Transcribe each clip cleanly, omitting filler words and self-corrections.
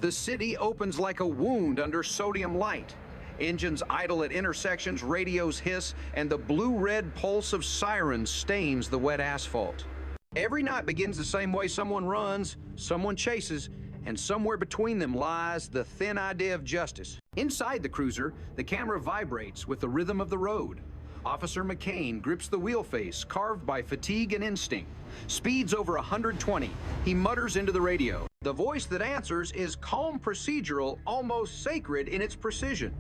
The city opens like a wound under sodium light. Engines idle at intersections, radios hiss, and the blue-red pulse of sirens stains the wet asphalt. Every night begins the same way: someone runs, someone chases, and somewhere between them lies the thin idea of justice. Inside the cruiser, the camera vibrates with the rhythm of the road. Officer McCain grips the wheel face, carved by fatigue and instinct. Speeds over 120. He mutters into the radio. The voice that answers is calm, procedural, almost sacred in its precision.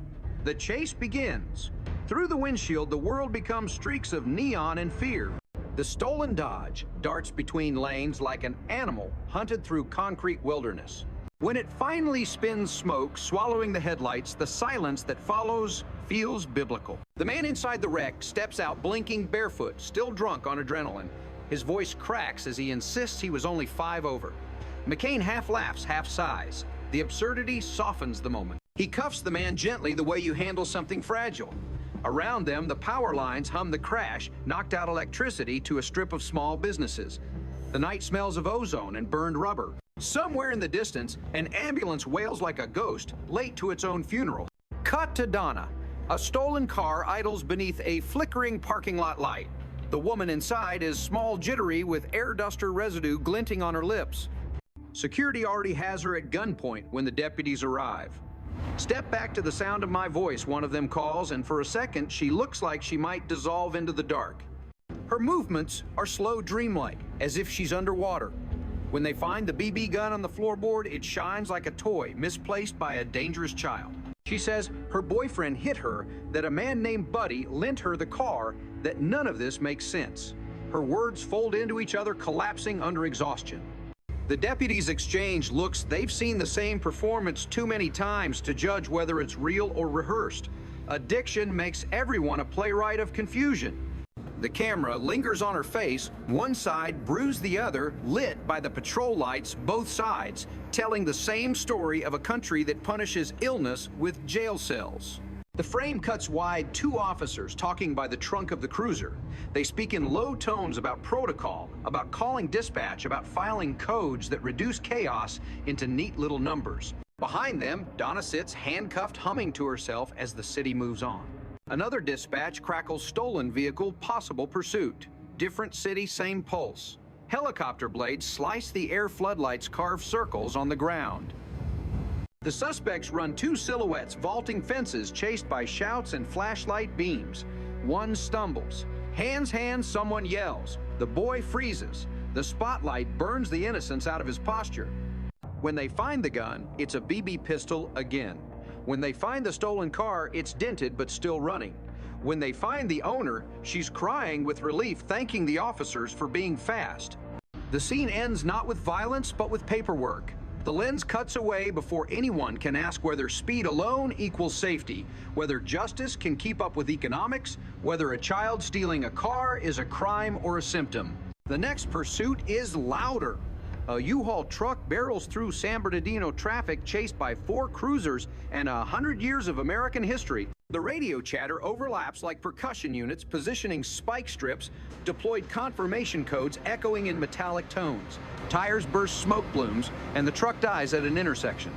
The chase begins. Through the windshield, the world becomes streaks of neon and fear. The stolen Dodge darts between lanes like an animal hunted through concrete wilderness. When it finally spins smoke, swallowing the headlights, the silence that follows feels biblical. The man inside the wreck steps out, blinking, barefoot, still drunk on adrenaline. His voice cracks as he insists he was only 5 over. McCain half laughs, half sighs. The absurdity softens the moment. He cuffs the man gently, the way you handle something fragile. Around them, the power lines hum the crash, knocked out electricity to a strip of small businesses. The night smells of ozone and burned rubber. Somewhere in the distance, an ambulance wails like a ghost, late to its own funeral. Cut to Donna. A stolen car idles beneath a flickering parking lot light. The woman inside is small, jittery, with air duster residue glinting on her lips. Security already has her at gunpoint when the deputies arrive. "Step back to the sound of my voice," one of them calls, and for a second she looks like she might dissolve into the dark. Her movements are slow, dreamlike, as if she's underwater. When they find the BB gun on the floorboard, it shines like a toy misplaced by a dangerous child. She says her boyfriend hit her, that a man named Buddy lent her the car, that none of this makes sense. Her words fold into each other, collapsing under exhaustion. The deputies exchange looks. They've seen the same performance too many times to judge whether it's real or rehearsed. Addiction makes everyone a playwright of confusion. The camera lingers on her face, one side bruised, the other lit by the patrol lights, both sides, telling the same story of a country that punishes illness with jail cells. The frame cuts wide, 2 officers talking by the trunk of the cruiser. They speak in low tones about protocol, about calling dispatch, about filing codes that reduce chaos into neat little numbers. Behind them, Donna sits handcuffed, humming to herself as the city moves on. Another dispatch crackles stolen vehicle, possible pursuit. Different city, same pulse. Helicopter blades slice the air, floodlights carve circles on the ground. The suspects run 2 silhouettes, vaulting fences, chased by shouts and flashlight beams. One stumbles. Hands, someone yells. The boy freezes. The spotlight burns the innocence out of his posture. When they find the gun, it's a BB pistol again. When they find the stolen car, it's dented but still running. When they find the owner, she's crying with relief, thanking the officers for being fast. The scene ends not with violence, but with paperwork. The lens cuts away before anyone can ask whether speed alone equals safety, whether justice can keep up with economics, whether a child stealing a car is a crime or a symptom. The next pursuit is louder. A U-Haul truck barrels through San Bernardino traffic, chased by 4 cruisers and 100 years of American history. The radio chatter overlaps like percussion units, positioning spike strips, deployed confirmation codes echoing in metallic tones. Tires burst smoke plumes, and the truck dies at an intersection.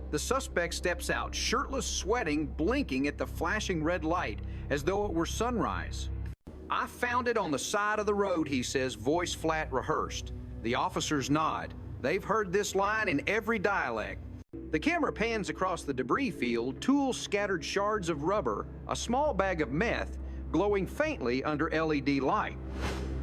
The suspect steps out, shirtless, sweating, blinking at the flashing red light, as though it were sunrise. "I found it on the side of the road," he says, voice flat, rehearsed. The officers nod. They've heard this line in every dialect. The camera pans across the debris field, tools, scattered shards of rubber, a small bag of meth glowing faintly under LED light.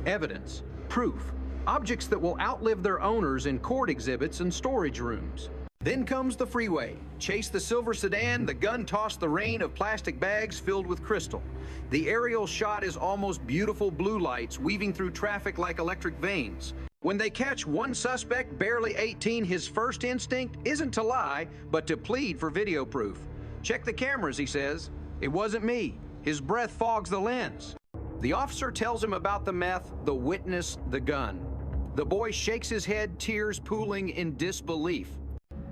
Evidence, proof, objects that will outlive their owners in court exhibits and storage rooms. Then comes the freeway. Chase the silver sedan, the gun toss the rain of plastic bags filled with crystal. The aerial shot is almost beautiful, blue lights weaving through traffic like electric veins. When they catch one suspect, barely 18, his first instinct isn't to lie, but to plead for video proof. "Check the cameras," he says. "It wasn't me." His breath fogs the lens. The officer tells him about the meth, the witness, the gun. The boy shakes his head, tears pooling in disbelief.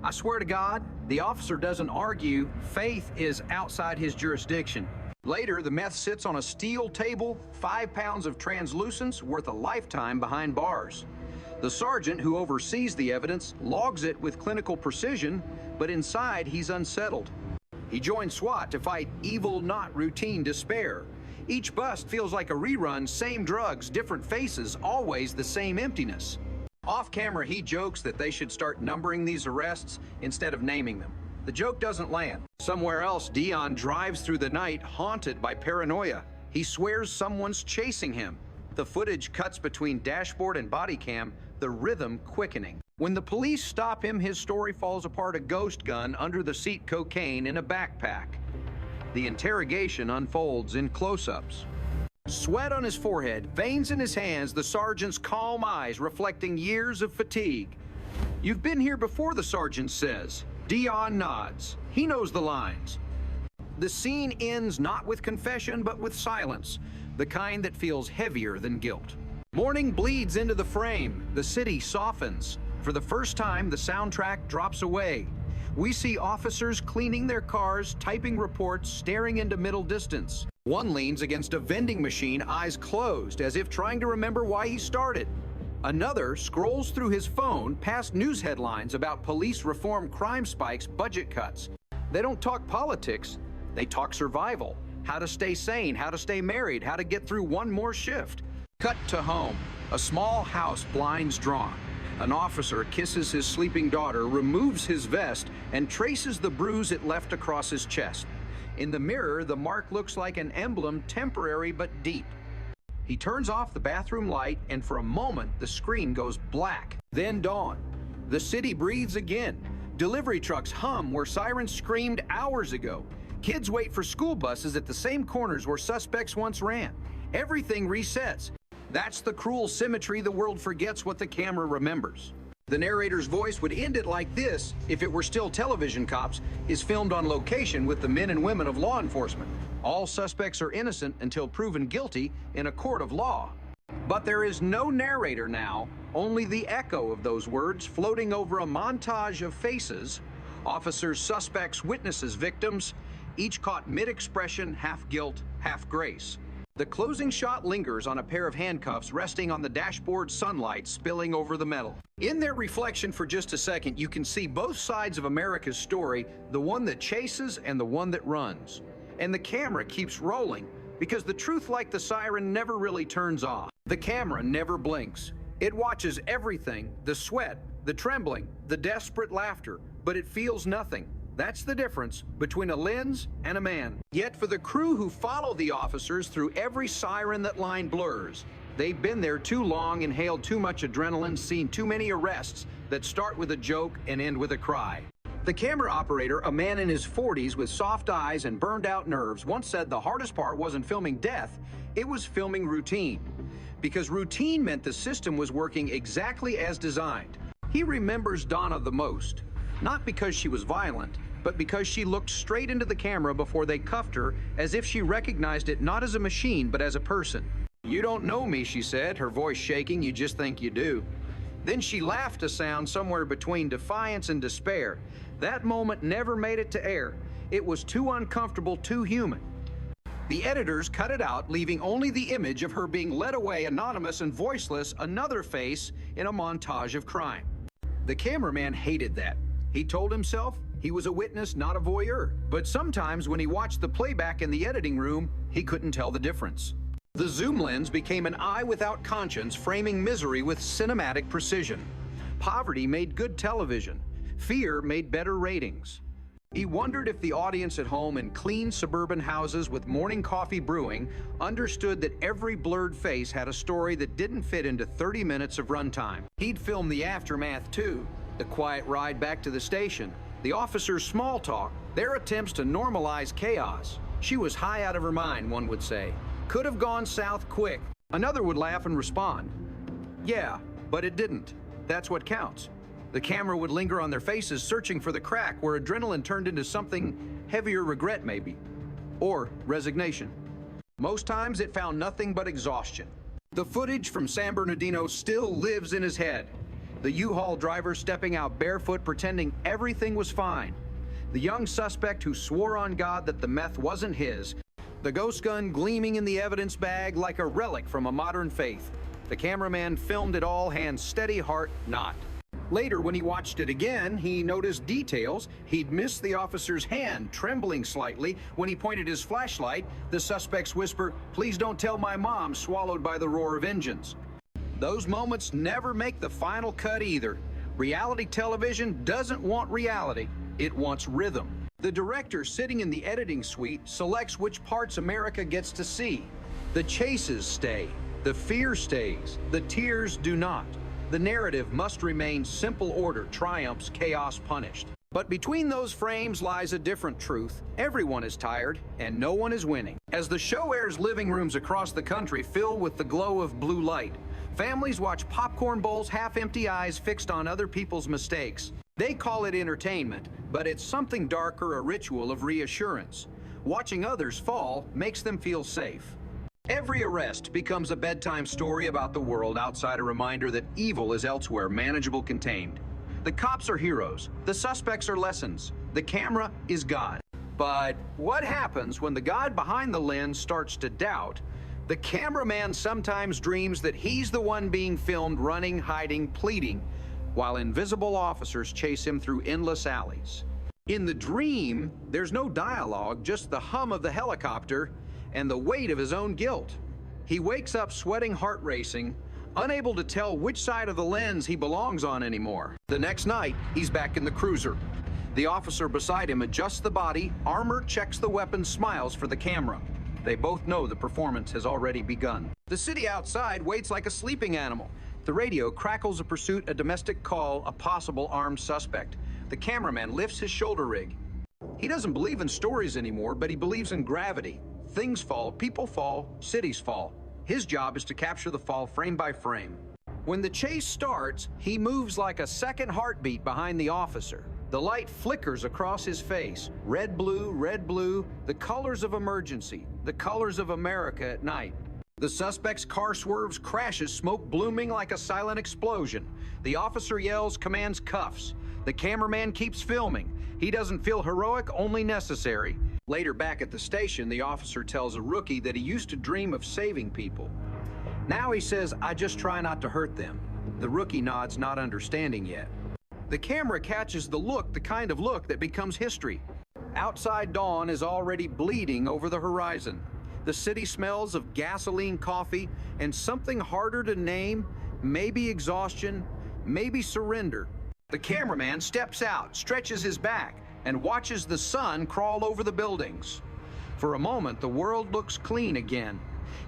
I swear to God, the officer doesn't argue. Faith is outside his jurisdiction. Later, the meth sits on a steel table, 5 pounds of translucence worth a lifetime behind bars. The sergeant who oversees the evidence logs it with clinical precision, but inside he's unsettled. He joined SWAT to fight evil, not routine despair. Each bust feels like a rerun, same drugs, different faces, always the same emptiness. Off camera, he jokes that they should start numbering these arrests instead of naming them. The joke doesn't land. Somewhere else, Dion drives through the night, haunted by paranoia. He swears someone's chasing him. The footage cuts between dashboard and body cam, the rhythm quickening. When the police stop him, his story falls apart: a ghost gun, under the seat cocaine in a backpack. The interrogation unfolds in close-ups. Sweat on his forehead, veins in his hands, the sergeant's calm eyes reflecting years of fatigue. "You've been here before," the sergeant says. Dion nods. He knows the lines. The scene ends not with confession, but with silence, the kind that feels heavier than guilt. Morning bleeds into the frame. The city softens. For the first time, the soundtrack drops away. We see officers cleaning their cars, typing reports, staring into middle distance. One leans against a vending machine, eyes closed, as if trying to remember why he started. Another scrolls through his phone past news headlines about police reform, crime spikes, budget cuts. They don't talk politics, they talk survival. How to stay sane, how to stay married, how to get through one more shift. Cut to home, a small house, blinds drawn. An officer kisses his sleeping daughter, removes his vest, and traces the bruise it left across his chest. In the mirror, the mark looks like an emblem, temporary but deep. He turns off the bathroom light, and for a moment, the screen goes black. Then dawn. The city breathes again. Delivery trucks hum where sirens screamed hours ago. Kids wait for school buses at the same corners where suspects once ran. Everything resets. That's the cruel symmetry the world forgets what the camera remembers. The narrator's voice would end it like this if it were still television. Cops is filmed on location with the men and women of law enforcement. All suspects are innocent until proven guilty in a court of law. But there is no narrator now, only the echo of those words floating over a montage of faces. Officers, suspects, witnesses, victims, each caught mid-expression, half guilt, half grace. The closing shot lingers on a pair of handcuffs resting on the dashboard, sunlight spilling over the metal. In their reflection for just a second, you can see both sides of America's story, the one that chases and the one that runs. And the camera keeps rolling, because the truth, like the siren, never really turns off. The camera never blinks. It watches everything, the sweat, the trembling, the desperate laughter, but it feels nothing. That's the difference between a lens and a man. Yet for the crew who follow the officers through every siren that line blurs, they've been there too long, inhaled too much adrenaline, seen too many arrests that start with a joke and end with a cry. The camera operator, a man in his 40s with soft eyes and burned out nerves, once said the hardest part wasn't filming death, it was filming routine. Because routine meant the system was working exactly as designed. He remembers Donna the most, not because she was violent, but because she looked straight into the camera before they cuffed her, as if she recognized it not as a machine, but as a person. "You don't know me," she said, her voice shaking. "You just think you do." Then she laughed, a sound somewhere between defiance and despair. That moment never made it to air. It was too uncomfortable, too human. The editors cut it out, leaving only the image of her being led away, anonymous and voiceless, another face in a montage of crime. The cameraman hated that. He told himself he was a witness, not a voyeur. But sometimes when he watched the playback in the editing room, he couldn't tell the difference. The zoom lens became an eye without conscience, framing misery with cinematic precision. Poverty made good television. Fear made better ratings. He wondered if the audience at home in clean suburban houses with morning coffee brewing understood that every blurred face had a story that didn't fit into 30 minutes of runtime. He'd filmed the aftermath too. The quiet ride back to the station, the officers' small talk, their attempts to normalize chaos. She was high out of her mind, one would say. Could have gone south quick. Another would laugh and respond, "Yeah, but it didn't. That's what counts." The camera would linger on their faces, searching for the crack where adrenaline turned into something heavier, regret maybe, or resignation. Most times it found nothing but exhaustion. The footage from San Bernardino still lives in his head. The U-Haul driver stepping out barefoot, pretending everything was fine. The young suspect who swore on God that the meth wasn't his. The ghost gun gleaming in the evidence bag like a relic from a modern faith. The cameraman filmed it all, hand steady, heart not. Later, when he watched it again, he noticed details. He'd missed the officer's hand trembling slightly when he pointed his flashlight. The suspect's whisper, "Please don't tell my mom," swallowed by the roar of engines. Those moments never make the final cut either. Reality television doesn't want reality. It wants rhythm. The director, sitting in the editing suite, selects which parts America gets to see. The chases stay. The fear stays. The tears do not. The narrative must remain simple order triumphs, chaos punished. But between those frames lies a different truth. Everyone is tired, and no one is winning. As the show airs, living rooms across the country fill with the glow of blue light. Families watch popcorn bowls, half-empty eyes fixed on other people's mistakes. They call it entertainment, but it's something darker, a ritual of reassurance. Watching others fall makes them feel safe. Every arrest becomes a bedtime story about the world outside, a reminder that evil is elsewhere, manageable, contained. The cops are heroes. The suspects are lessons. The camera is God. But what happens when the God behind the lens starts to doubt? The cameraman sometimes dreams that he's the one being filmed, running, hiding, pleading, while invisible officers chase him through endless alleys. In the dream, there's no dialogue, just the hum of the helicopter and the weight of his own guilt. He wakes up sweating, heart racing, unable to tell which side of the lens he belongs on anymore. The next night, he's back in the cruiser. The officer beside him adjusts the body, armor, checks the weapon, smiles for the camera. They both know the performance has already begun. The city outside waits like a sleeping animal. The radio crackles a pursuit, a domestic call, a possible armed suspect. The cameraman lifts his shoulder rig. He doesn't believe in stories anymore, but he believes in gravity. Things fall, people fall, cities fall. His job is to capture the fall frame by frame. When the chase starts, he moves like a second heartbeat behind the officer. The light flickers across his face. Red, blue, the colors of emergency, the colors of America at night. The suspect's car swerves, crashes, smoke blooming like a silent explosion. The officer yells, commands cuffs. The cameraman keeps filming. He doesn't feel heroic, only necessary. Later, back at the station, the officer tells a rookie that he used to dream of saving people. Now he says, "I just try not to hurt them." The rookie nods, not understanding yet. The camera catches the look, the kind of look that becomes history. Outside, dawn is already bleeding over the horizon. The city smells of gasoline, coffee, and something harder to name, maybe exhaustion, maybe surrender. The cameraman steps out, stretches his back, and watches the sun crawl over the buildings. For a moment, the world looks clean again.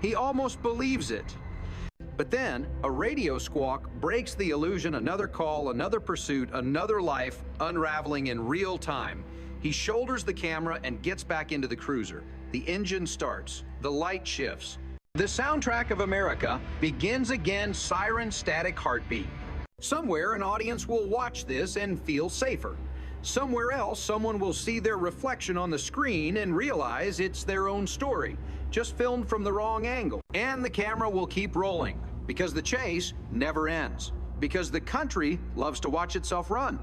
He almost believes it. But then, a radio squawk breaks the illusion, another call, another pursuit, another life unraveling in real time. He shoulders the camera and gets back into the cruiser. The engine starts. The light shifts. The soundtrack of America begins again, siren, static, heartbeat. Somewhere, an audience will watch this and feel safer. Somewhere else, someone will see their reflection on the screen and realize it's their own story, just filmed from the wrong angle. And the camera will keep rolling, because the chase never ends, because the country loves to watch itself run.